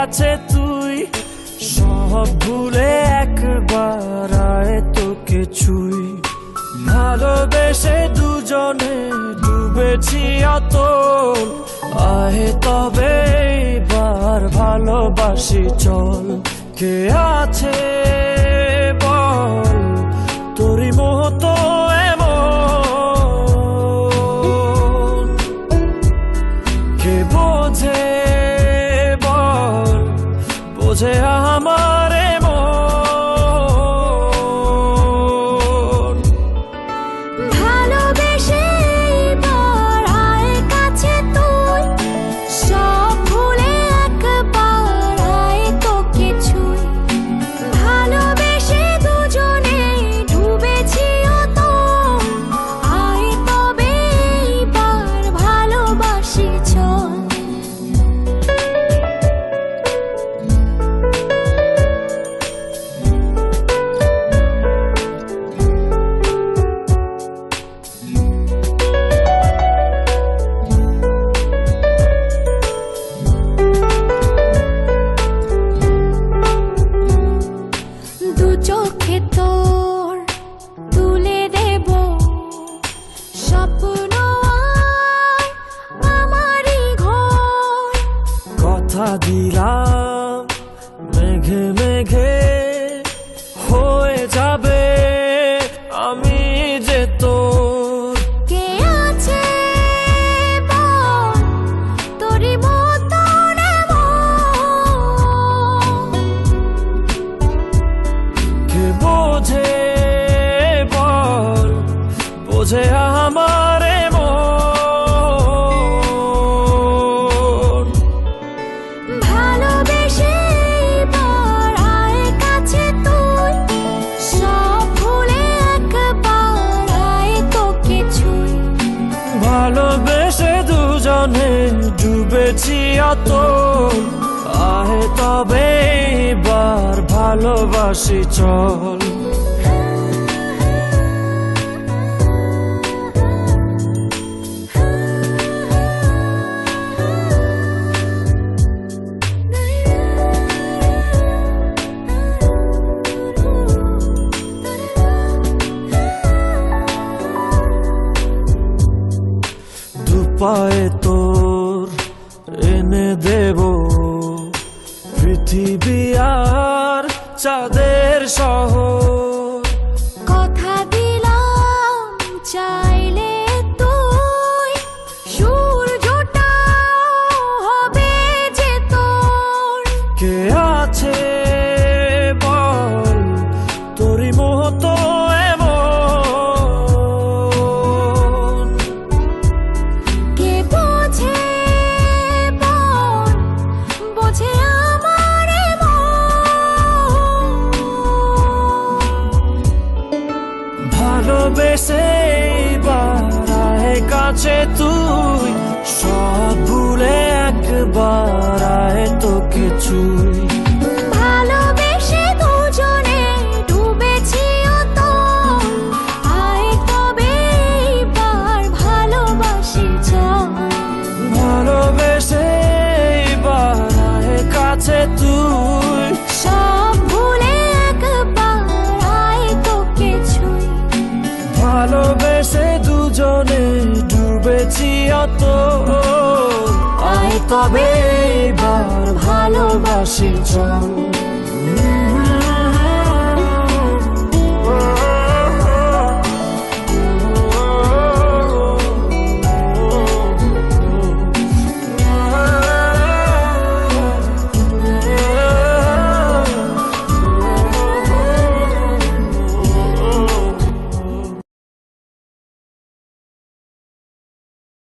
কাছে তুই সব ভুলে একবার আয় তোকে ছুই ভালোবেসে দুজনে ডুবেছি অতল আয় তবে এবার ভালোবাসি চল কে আছে বল তোরই মতো এমন কে বোঝে বল বোঝে আমার মন ভালোবেসে এবার আয় কাছে তুই সব ভুলে একবার আয় তোকে ছুই ভালোবেসে দুজনে ডুবেছি অতল আয় তবে এবার ভালোবাসি চল দু চোখে তোর তুলে দেব স্বপ্ন আর আমারই ঘর কথা দিলাম মেঘে মেঘে হয়ে যাবে আমি যে তোর কে আছে বল তোরই মতন এমন কে বোঝে বল বোঝে আমার মন ভালোবেসে এবার আয় কাছে তুই সব ভুলে একবার আয় তোকে ছুই ভালোবেসে দুজনে ডুবেছি অতল আয় তবে এবার ভালোবাসি চল দুপায়ে তোর এনে দেব পৃথিবী আর চাঁদের শহর কথা দিলাম চাইলে তুই সূর্যটা হবে যে তোর কে আছে বল তোরই মতো এমন কে বোঝে বল বোঝে আমার মন ভালোবেসে এবার আয় কাছে তুই সব ভুলে একবার আয় তোকে ছুই ভালোবেসে দুজনে ডুবেছি অতল আয় তবে এবার ভালোবাসি চল ভালোবেসে এবার আয় কাছে তুই সব ভুলে একবার আয় তোকে ছুই ভালোবেসে দুজনে ডুবেছি অতল আয় তবে এবার ভালোবাসি চল